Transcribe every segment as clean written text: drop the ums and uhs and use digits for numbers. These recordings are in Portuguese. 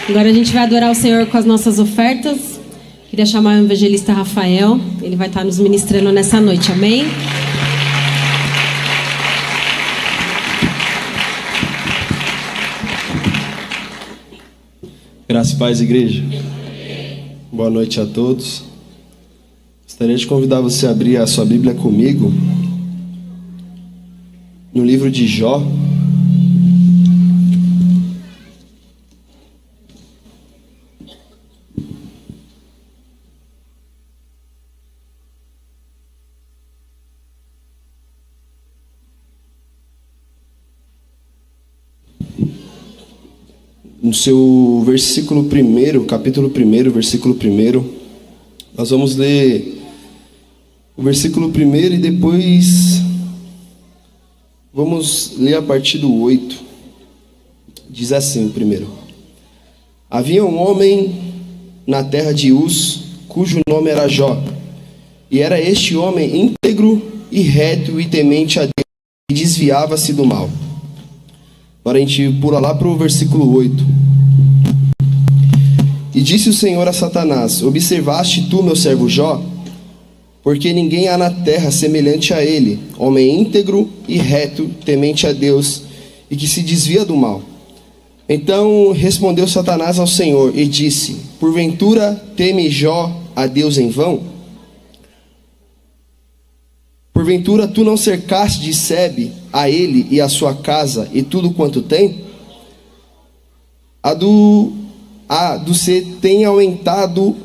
Agora a gente vai adorar o Senhor com as nossas ofertas. Queria chamar o evangelista Rafael. Ele vai estar nos ministrando nessa noite, amém? Graça e paz, igreja. Boa noite a todos. Gostaria de convidar você a abrir a sua Bíblia comigo no livro de Jó. No seu versículo 1, capítulo 1, versículo 1, nós vamos ler o versículo 1 e depois vamos ler a partir do 8. Diz assim o primeiro: Havia um homem na terra de Uz, cujo nome era Jó, e era este homem íntegro e reto e temente a Deus, e desviava-se do mal. Agora a gente pula lá para o versículo 8. E disse o Senhor a Satanás: Observaste tu, meu servo Jó? Porque ninguém há na terra semelhante a ele, homem íntegro e reto, temente a Deus, e que se desvia do mal. Então respondeu Satanás ao Senhor e disse: Porventura teme Jó a Deus em vão? Porventura tu não cercaste de sebe a ele e a sua casa e tudo quanto tem? A do se tem aumentado,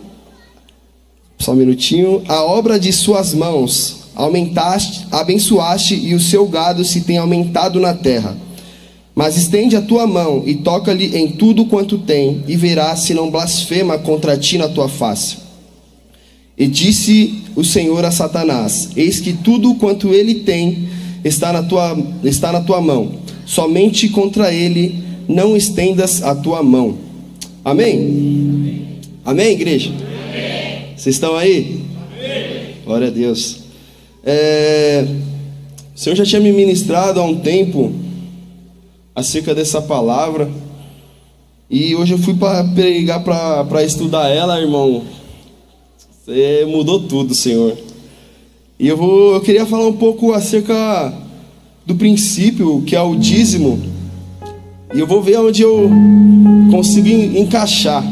só um minutinho, a obra de suas mãos, aumentaste, abençoaste, e o seu gado se tem aumentado na terra. Mas estende a tua mão e toca-lhe em tudo quanto tem, e verás se não blasfema contra ti na tua face. E disse o Senhor a Satanás: Eis que tudo quanto ele tem está na tua mão, somente contra ele não estendas a tua mão. Amém? Amém, amém, igreja? Amém. Vocês estão aí? Amém. Glória a Deus. O Senhor já tinha me ministrado há um tempo acerca dessa palavra, e hoje eu fui para pregar, para estudar ela, irmão. Você mudou tudo, Senhor. E eu queria falar um pouco acerca do princípio, que é o dízimo. E eu vou ver onde eu consigo encaixar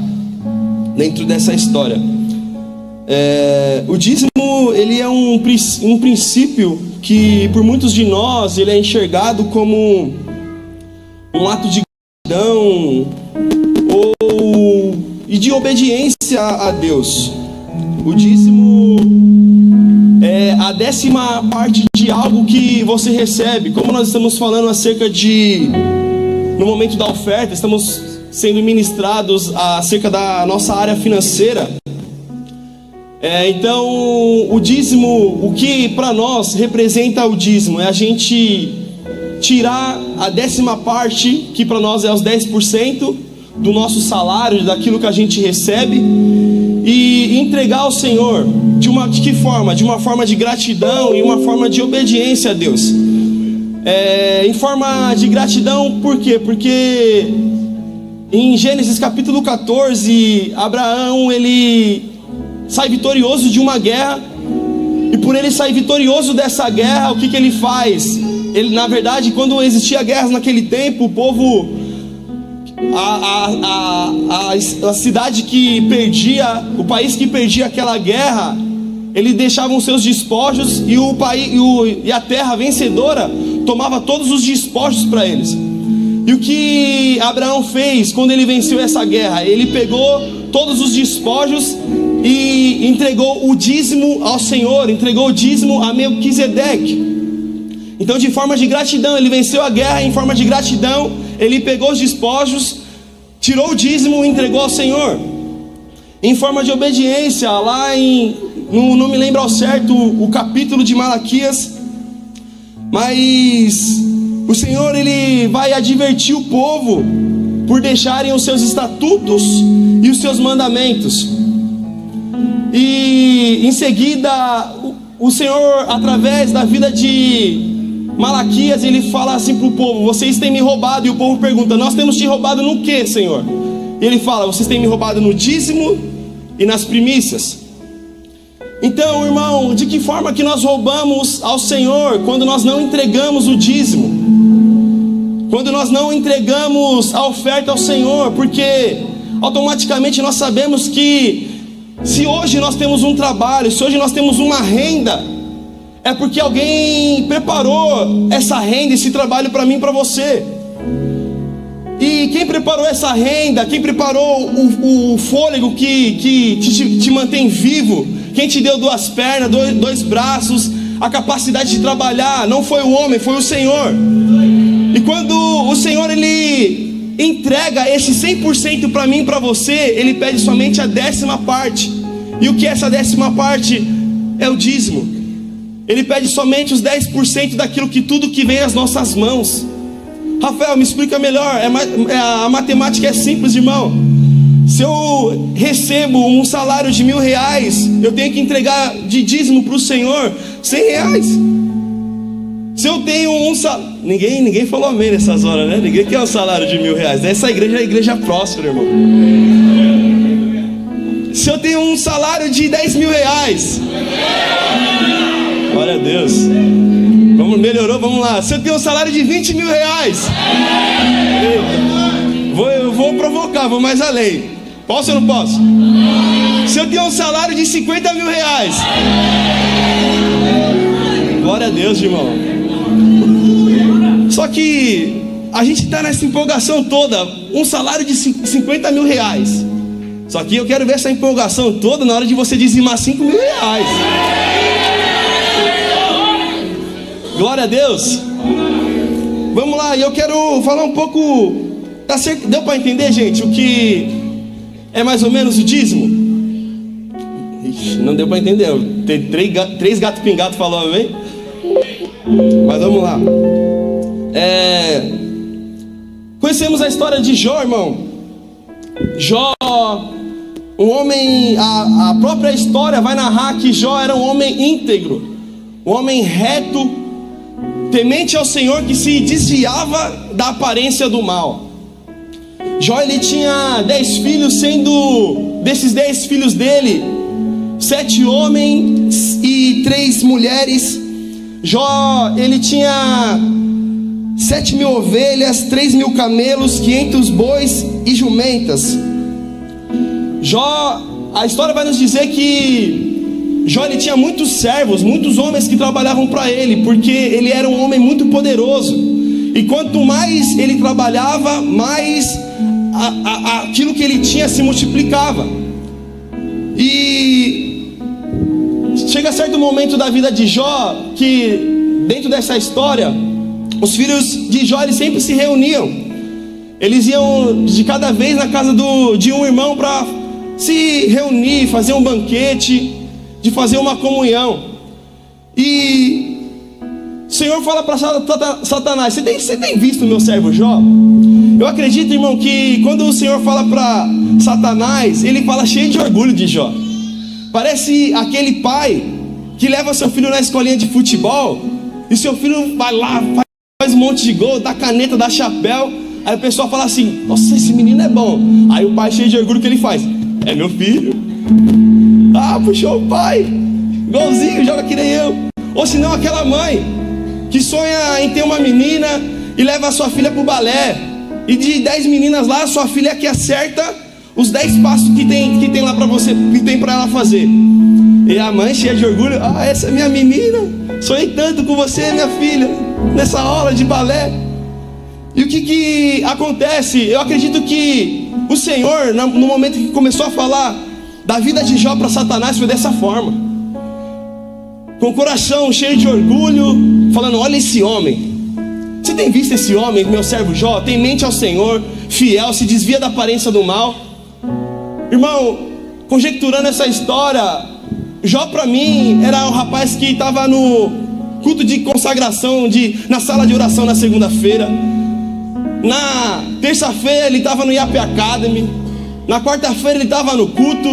dentro dessa história. O dízimo, ele é um princípio que por muitos de nós ele é enxergado como um ato de gratidão e de obediência a Deus. O dízimo é a 10ª parte de algo que você recebe. Como nós estamos falando acerca no momento da oferta, estamos sendo ministrados acerca da nossa área financeira. Então, o dízimo, o que para nós representa o dízimo? É a gente tirar a 10ª parte, que para nós é os 10% do nosso salário, daquilo que a gente recebe, e entregar ao Senhor de que forma? De uma forma de gratidão e uma forma de obediência a Deus. Em forma de gratidão, por quê? Porque em Gênesis capítulo 14, Abraão, ele sai vitorioso de uma guerra, e por ele sair vitorioso dessa guerra, o que ele faz? Ele, na verdade, quando existia guerras naquele tempo, o povo, a cidade que perdia, o país que perdia aquela guerra, eles deixavam seus despojos, e a terra vencedora tomava todos os despojos para eles. E o que Abraão fez quando ele venceu essa guerra? Ele pegou todos os despojos e entregou o dízimo ao Senhor, entregou o dízimo a Melquisedeque. Então, de forma de gratidão, ele venceu a guerra. Em forma de gratidão, ele pegou os despojos, tirou o dízimo e entregou ao Senhor. Em forma de obediência, lá não me lembro ao certo o capítulo de Malaquias, mas o Senhor, ele vai advertir o povo por deixarem os seus estatutos e os seus mandamentos. E em seguida, o Senhor, através da vida de Malaquias, ele fala assim para o povo: vocês têm me roubado. E o povo pergunta: nós temos te roubado no que, Senhor? E ele fala: vocês têm me roubado no dízimo e nas primícias. Então, irmão, de que forma que nós roubamos ao Senhor? Quando nós não entregamos o dízimo, quando nós não entregamos a oferta ao Senhor, porque automaticamente nós sabemos que se hoje nós temos um trabalho, se hoje nós temos uma renda, é porque alguém preparou essa renda, esse trabalho para mim e para você. E quem preparou essa renda, quem preparou o fôlego que te mantém vivo, quem te deu duas pernas, dois braços, a capacidade de trabalhar, não foi o homem, foi o Senhor. E quando o Senhor, ele entrega esse 100% para mim e para você, ele pede somente a 10ª parte. E o que é essa 10ª parte? É o dízimo. Ele pede somente os 10% daquilo que tudo que vem às nossas mãos. Rafael, me explica melhor. A matemática é simples, irmão. Se eu recebo um salário de R$1.000, eu tenho que entregar de dízimo para o Senhor R$100. Se eu tenho um salário... Ninguém falou amém nessas horas, né? Ninguém quer um salário de R$1.000. Essa igreja é a igreja próspera, irmão. Se eu tenho um salário de R$10.000, glória a Deus. Melhorou, vamos lá. Se eu tenho um salário de R$20.000, eu vou provocar, vou mais além. Posso ou não posso? Se eu tenho um salário de R$50.000, glória a Deus, irmão. Só que a gente está nessa empolgação toda, um salário de R$50.000. Só que eu quero ver essa empolgação toda na hora de você dizimar R$5.000. Glória a Deus. Vamos lá, e eu quero falar um pouco. Deu para entender, gente, o que é mais ou menos o dízimo? Ixi, não deu para entender. Tem três gatos pingados falando, amém? Mas vamos lá. Conhecemos a história de Jó, irmão. Jó, um homem, a própria história vai narrar que Jó era um homem íntegro, um homem reto, temente ao Senhor, que se desviava da aparência do mal. Jó, ele tinha 10 filhos, sendo desses 10 filhos dele, 7 homens e 3 mulheres. Jó, ele tinha 7.000 ovelhas, 3.000 camelos, 500 bois e jumentas. Jó, a história vai nos dizer que Jó, ele tinha muitos servos, muitos homens que trabalhavam para ele, porque ele era um homem muito poderoso. E quanto mais ele trabalhava, mais aquilo que ele tinha se multiplicava. E chega certo momento da vida de Jó, que dentro dessa história, os filhos de Jó, eles sempre se reuniam. Eles iam de cada vez na casa de um irmão para se reunir, fazer um banquete, de fazer uma comunhão. E o Senhor fala para Satanás: você tem visto o meu servo Jó? Eu acredito, irmão, que quando o Senhor fala para Satanás, ele fala cheio de orgulho de Jó. Parece aquele pai que leva seu filho na escolinha de futebol, e seu filho vai lá, faz um monte de gol, dá caneta, dá chapéu. Aí o pessoal fala assim: nossa, esse menino é bom. Aí o pai, cheio de orgulho, que ele faz: é meu filho. Ah, puxou o pai, igualzinho, joga que nem eu. Ou senão aquela mãe que sonha em ter uma menina e leva a sua filha pro balé, e de 10 meninas lá, a sua filha é que acerta os 10 passos que tem lá para você, que tem para ela fazer. E a mãe, cheia de orgulho: ah, essa é minha menina, sonhei tanto com você, minha filha, nessa aula de balé. E o que acontece? Eu acredito que o Senhor, no momento que começou a falar da vida de Jó para Satanás, foi dessa forma, com o coração cheio de orgulho, falando: olha esse homem, você tem visto esse homem, meu servo Jó? Tem mente ao Senhor, fiel, se desvia da aparência do mal. Irmão, conjecturando essa história, Jó para mim era um rapaz que estava no culto de consagração, na sala de oração na segunda-feira. Na terça-feira ele estava no IAP Academy. Na quarta-feira ele estava no culto.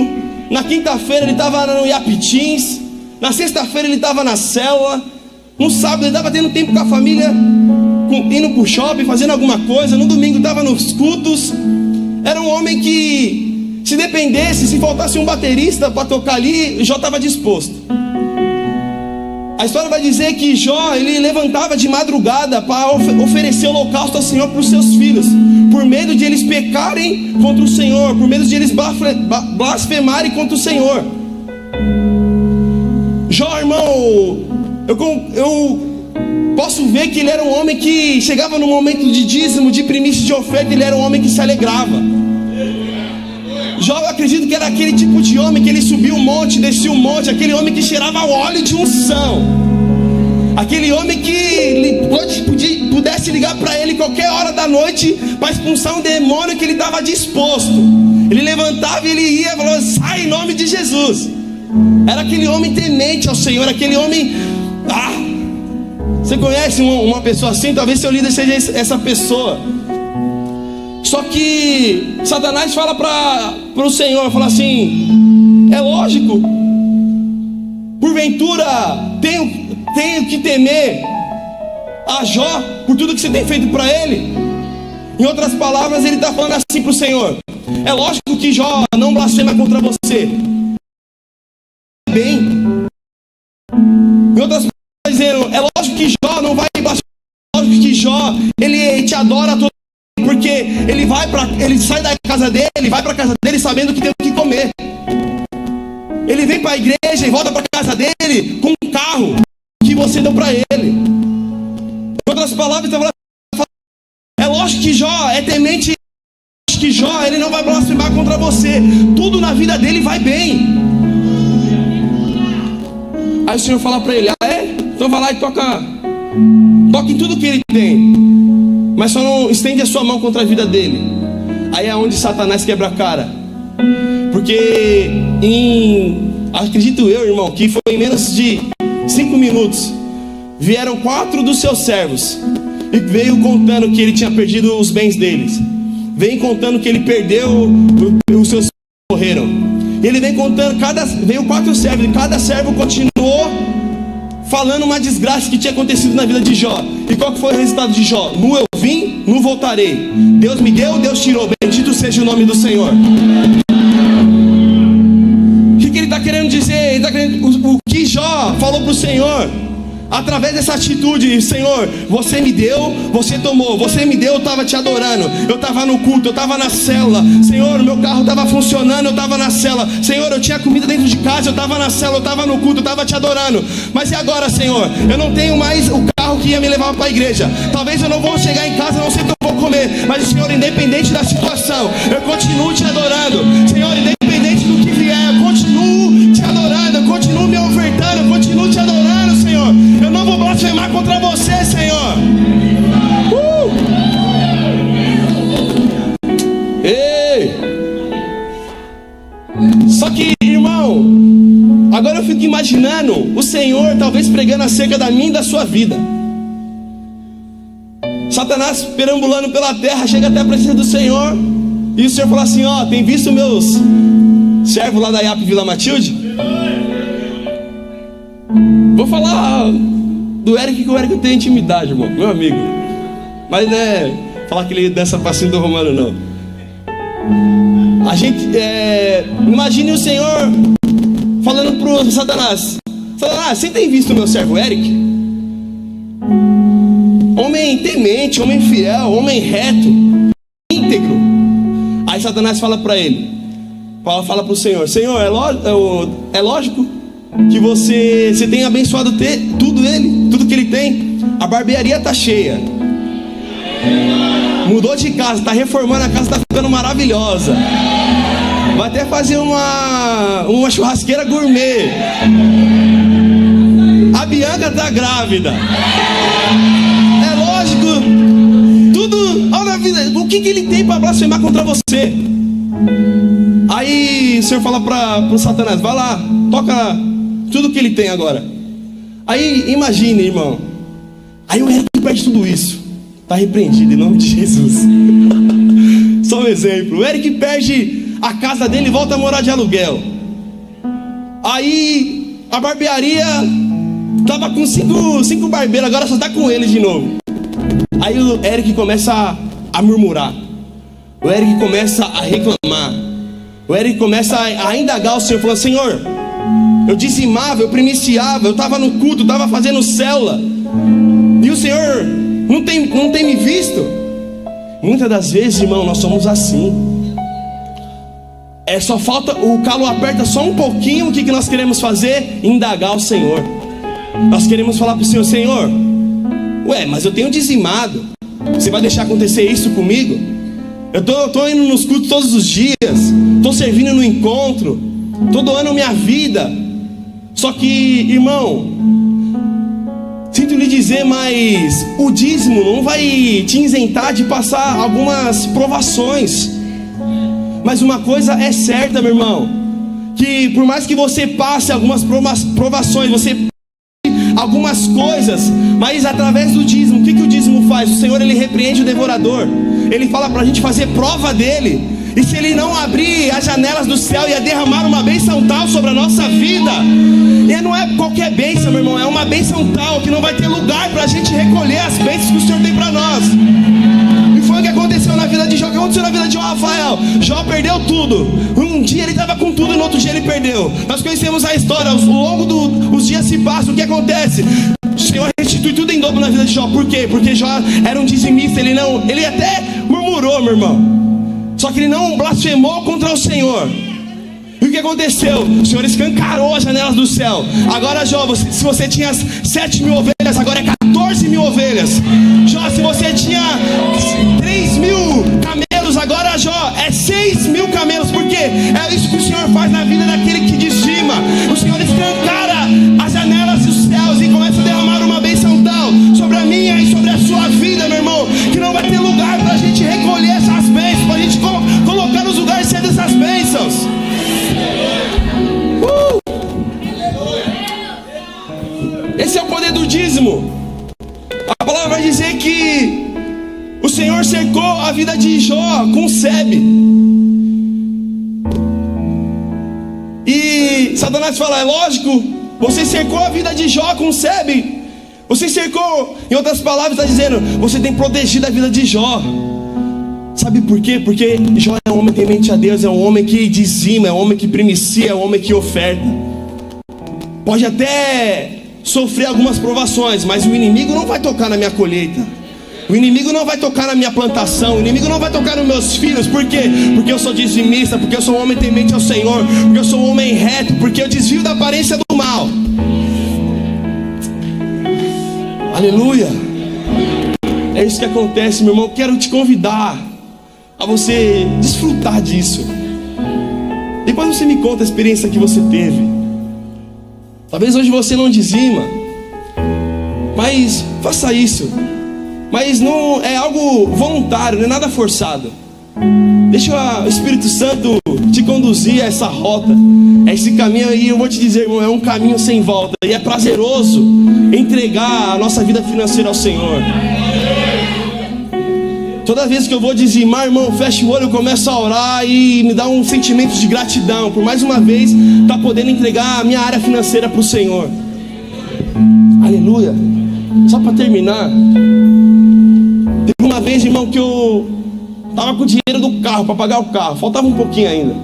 Na quinta-feira ele estava no IAP Teens. Na sexta-feira ele estava na célula. No sábado ele estava tendo tempo com a família, indo para o shopping, fazendo alguma coisa. No domingo estava nos cultos. Era um homem que, se dependesse, se faltasse um baterista para tocar ali, Jó estava disposto. A história vai dizer que Jó, ele levantava de madrugada para oferecer holocausto ao Senhor para os seus filhos, por medo de eles pecarem contra o Senhor, por medo de eles blasfemarem contra o Senhor. Jó, irmão, eu posso ver que ele era um homem que chegava no momento de dízimo, de primícia, de oferta, ele era um homem que se alegrava. Jó, eu acredito que era aquele tipo de homem que ele subia o monte, descia o monte, aquele homem que cheirava o óleo de unção, aquele homem que ele pudesse ligar para ele qualquer hora da noite para expulsar um demônio, que ele estava disposto. Ele levantava e ele ia e falava: sai em nome de Jesus. Era aquele homem temente ao Senhor, aquele homem... Você conhece uma pessoa assim? Talvez seu líder seja essa pessoa. Só que Satanás fala para o Senhor, fala assim: é lógico, porventura tenho que temer a Jó por tudo que você tem feito para ele? Em outras palavras, ele está falando assim para o Senhor: é lógico que Jó não blasfema contra você. Bem, em outras palavras, dizendo, é lógico que Jó não vai blasfemar, é lógico que Jó, ele te adora todo, porque ele sai da casa dele, vai para a casa dele sabendo que tem o que comer. Ele vem para a igreja e volta para a casa dele com um carro que você deu para ele. Em outras palavras, é lógico que Jó é temente, que Jó, ele não vai blasfemar contra você. Tudo na vida dele vai bem. Aí o Senhor fala para ele: então vai lá e toca em tudo que ele tem, mas só não estende a sua mão contra a vida dele. Aí é onde Satanás quebra a cara, porque acredito eu, irmão, que foi em menos de 5 minutos vieram 4 dos seus servos e veio contando que ele tinha perdido os bens deles, vem contando que ele perdeu, os seus morreram. Ele vem contando, veio 4 servos, e cada servo continuou falando uma desgraça que tinha acontecido na vida de Jó. E qual que foi o resultado de Jó? Nu eu vim, nu voltarei. Deus me deu, Deus tirou. Bendito seja o nome do Senhor. O que ele está querendo dizer? Ele tá querendo, o que Jó falou para o Senhor, através dessa atitude: Senhor, você me deu, você tomou, você me deu, eu estava te adorando, eu estava no culto, eu estava na célula, Senhor, o meu carro estava funcionando, eu estava na célula, Senhor, eu tinha comida dentro de casa, eu estava na célula, eu estava no culto, eu estava te adorando. Mas e agora, Senhor? Eu não tenho mais o carro que ia me levar para a igreja, talvez eu não vou chegar em casa, não sei o que eu vou comer, mas Senhor, independente da situação, eu continuo te adorando. Senhor, independente do que vier, eu continuo te adorando, eu continuo me ofertando, eu continuo te adorando, Senhor. Eu não vou blasfemar contra você, Senhor. Ei! Só que, irmão, agora eu fico imaginando o Senhor talvez pregando acerca da minha e da sua vida. Satanás perambulando pela terra, chega até a presença do Senhor, e o Senhor fala assim: tem visto meus servos lá da IAP Vila Matilde? Vou falar do Eric, que o Eric tem intimidade, irmão, meu amigo. Mas não é falar que ele dança passinho do Romano, não. A gente, imagine o Senhor falando pro Satanás: Satanás, você tem visto o meu servo Eric? Homem temente, homem fiel, homem reto, íntegro. Aí Satanás fala para ele, fala pro Senhor: Senhor, é lógico que você tem abençoado tudo que ele tem. A barbearia tá cheia, mudou de casa, tá reformando a casa, tá ficando maravilhosa. Vai até fazer uma churrasqueira gourmet. A Bianca tá grávida. É lógico, tudo, olha a vida, o que ele tem para blasfemar contra você? Aí o Senhor fala pro Satanás: vai lá, toca tudo que ele tem agora. Aí imagine, irmão, aí o Eric perde tudo isso, tá repreendido em nome de Jesus. Só um exemplo: o Eric perde a casa dele e volta a morar de aluguel. Aí a barbearia Tava com cinco barbeiros, agora só tá com ele de novo. Aí o Eric começa a murmurar. O Eric começa a reclamar. O Eric começa a indagar o Senhor, falando: Senhor, eu dizimava, eu primiciava, eu estava no culto, estava fazendo célula, e o Senhor não tem me visto. Muitas das vezes, irmão, nós somos assim. Só falta, o calo aperta só um pouquinho. O que nós queremos fazer? Indagar o Senhor. Nós queremos falar para o Senhor: Senhor, mas eu tenho dizimado, você vai deixar acontecer isso comigo? Eu tô indo nos cultos todos os dias, tô servindo no encontro, tô doando minha vida. Só que, irmão, sinto lhe dizer, mas o dízimo não vai te isentar de passar algumas provações. Mas uma coisa é certa, meu irmão, que por mais que você passe algumas provações, você algumas coisas, mas através do dízimo, o que o dízimo faz? O Senhor, ele repreende o devorador. Ele fala para a gente fazer prova dele. E se ele não abrir as janelas do céu e derramar uma bênção tal sobre a nossa vida, e não é qualquer bênção, meu irmão, é uma bênção tal que não vai ter lugar para a gente recolher as bênçãos que o Senhor tem para nós. E foi o que aconteceu na vida de Jó. O que aconteceu na vida de Jó, Rafael? Jó perdeu tudo. Um dia ele estava com tudo e no outro dia ele perdeu. Nós conhecemos a história. Ao longo dos dias se passam. O que acontece? O Senhor restitui tudo em dobro na vida de Jó. Por quê? Porque Jó era um dizimista. Ele até murmurou, meu irmão, só que ele não blasfemou contra o Senhor. E o que aconteceu? O Senhor escancarou as janelas do céu. Agora, Jó, se você tinha 7.000 ovelhas, agora é 14.000 ovelhas. Jó, se você tinha 3.000 camelos, agora, Jó, é 6.000 camelos. Por quê? É isso que o Senhor faz na vida daquele que dizima. O Senhor escancara as janelas dos céus e começa a derramar uma bênção tal sobre a minha e sobre a sua vida, meu irmão, que não vai ter lugar para a gente recolher essas bênçãos, para a gente colocar nos lugares certos essas bênçãos. Esse é o poder do dízimo. A palavra vai dizer que o Senhor cercou a vida de Jó com sebe. E Satanás fala: é lógico, você cercou a vida de Jó com sebe. Você cercou, em outras palavras, está dizendo, você tem protegido a vida de Jó. Sabe por quê? Porque Jó é um homem temente a Deus, é um homem que dizima, é um homem que primicia, é um homem que oferta. Pode até sofrer algumas provações, mas o inimigo não vai tocar na minha colheita. O inimigo não vai tocar na minha plantação. O inimigo não vai tocar nos meus filhos. Por quê? Porque eu sou dizimista, porque eu sou um homem temente ao Senhor, porque eu sou um homem reto, porque eu desvio da aparência do mal. Aleluia. É isso que acontece, meu irmão. Quero te convidar a você desfrutar disso. Depois você me conta a experiência que você teve. Talvez hoje você não dizima, mas faça isso. Mas não é algo voluntário, não é nada forçado. Deixa o Espírito Santo te conduzir a essa rota, a esse caminho aí. Eu vou te dizer, irmão, é um caminho sem volta. E é prazeroso entregar a nossa vida financeira ao Senhor. Toda vez que eu vou dizimar, irmão, fecho o olho, eu começo a orar e me dá um sentimento de gratidão por mais uma vez estar podendo entregar a minha área financeira para o Senhor. Aleluia. Só para terminar, teve uma vez, irmão, que eu estava com o dinheiro do carro para pagar o carro, faltava um pouquinho ainda.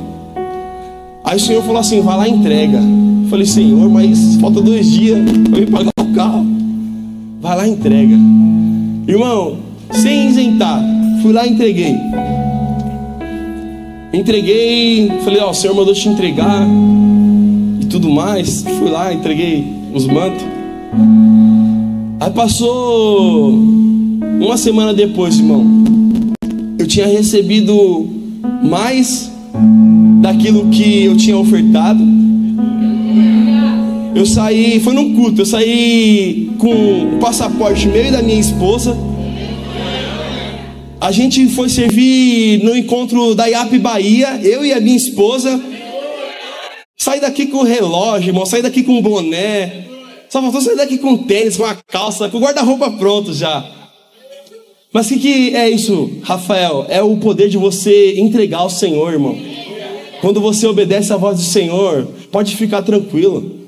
Aí o Senhor falou assim: vai lá e entrega. Eu falei: Senhor, mas falta 2 dias para eu pagar o carro. Vai lá e entrega. Irmão, sem isentar, fui lá e entreguei. Falei: ó, o Senhor mandou te entregar e tudo mais. Fui lá, entreguei os mantos. Aí passou uma semana depois, irmão, eu tinha recebido mais daquilo que eu tinha ofertado. Eu saí, foi num culto, eu saí com o passaporte meu e da minha esposa. A gente foi servir no encontro da IAP Bahia, eu e a minha esposa. Saí daqui com o relógio, irmão, saí daqui com o boné. Só faltou sair daqui com tênis, com a calça, com o guarda-roupa pronto já. Mas o que é isso, Rafael? É o poder de você entregar ao Senhor, irmão. Quando você obedece à voz do Senhor, pode ficar tranquilo.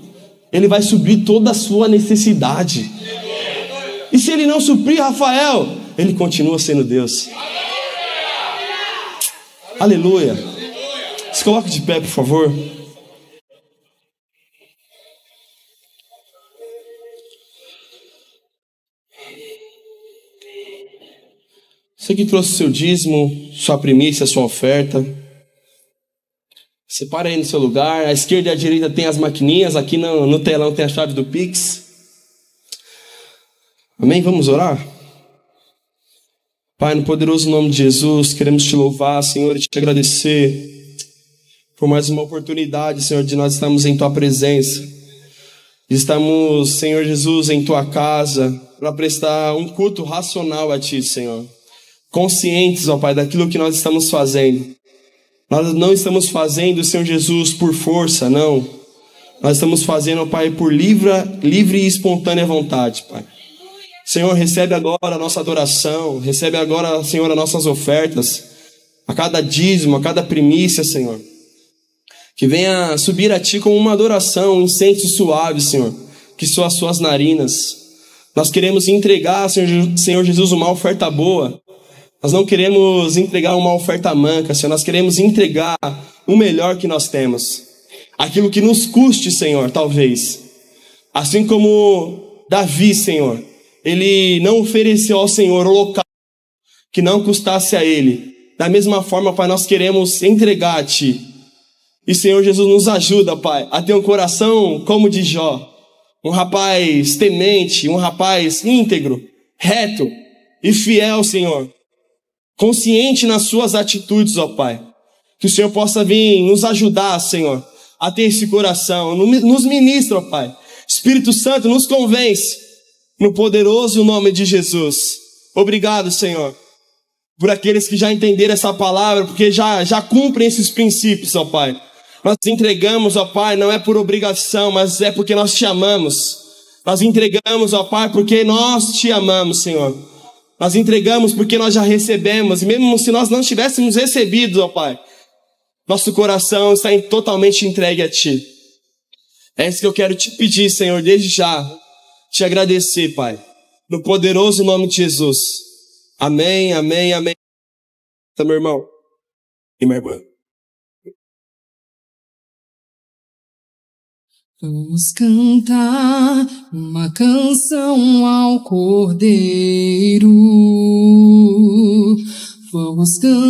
Ele vai suprir toda a sua necessidade. E se Ele não suprir, Rafael, Ele continua sendo Deus. Aleluia. Se coloque de pé, por favor. Você que trouxe o seu dízimo, sua primícia, sua oferta, separa aí no seu lugar. À esquerda e à direita tem as maquininhas. Aqui no telão tem a chave do Pix. Amém? Vamos orar? Pai, no poderoso nome de Jesus, queremos te louvar, Senhor, e te agradecer por mais uma oportunidade, Senhor, de nós estarmos em tua presença. Estamos, Senhor Jesus, em tua casa para prestar um culto racional a ti, Senhor. Conscientes, ó Pai, daquilo que nós estamos fazendo. Nós não estamos fazendo, Senhor Jesus, por força, não. Nós estamos fazendo, ó Pai, por livre e espontânea vontade, Pai. Senhor, recebe agora a nossa adoração, recebe agora, Senhor, as nossas ofertas, a cada dízimo, a cada primícia, Senhor. Que venha subir a Ti como uma adoração, um incenso suave, Senhor, que soa as suas narinas. Nós queremos entregar, Senhor Jesus, uma oferta boa. Nós não queremos entregar uma oferta manca, Senhor. Nós queremos entregar o melhor que nós temos. Aquilo que nos custe, Senhor, talvez. Assim como Davi, Senhor, ele não ofereceu ao Senhor o local que não custasse a ele. Da mesma forma, Pai, nós queremos entregar a Ti. E, Senhor Jesus, nos ajuda, Pai, a ter um coração como o de Jó. Um rapaz temente, um rapaz íntegro, reto e fiel, Senhor. Consciente nas suas atitudes, ó Pai. Que o Senhor possa vir nos ajudar, Senhor, a ter esse coração. Nos ministra, ó Pai. Espírito Santo, nos convence. No poderoso nome de Jesus. Obrigado, Senhor, por aqueles que já entenderam essa palavra, porque já cumprem esses princípios, ó Pai. Nós entregamos, ó Pai, não é por obrigação, mas é porque nós te amamos. Nós entregamos, ó Pai, porque nós te amamos, Senhor. Nós entregamos porque nós já recebemos, e mesmo se nós não tivéssemos recebido, ó Pai, nosso coração está totalmente entregue a Ti. É isso que eu quero te pedir, Senhor, desde já. Te agradecer, Pai, no poderoso nome de Jesus. Amém, amém, amém. Tá, meu irmão e minha irmã. Vamos cantar uma canção ao Cordeiro. Vamos cantar.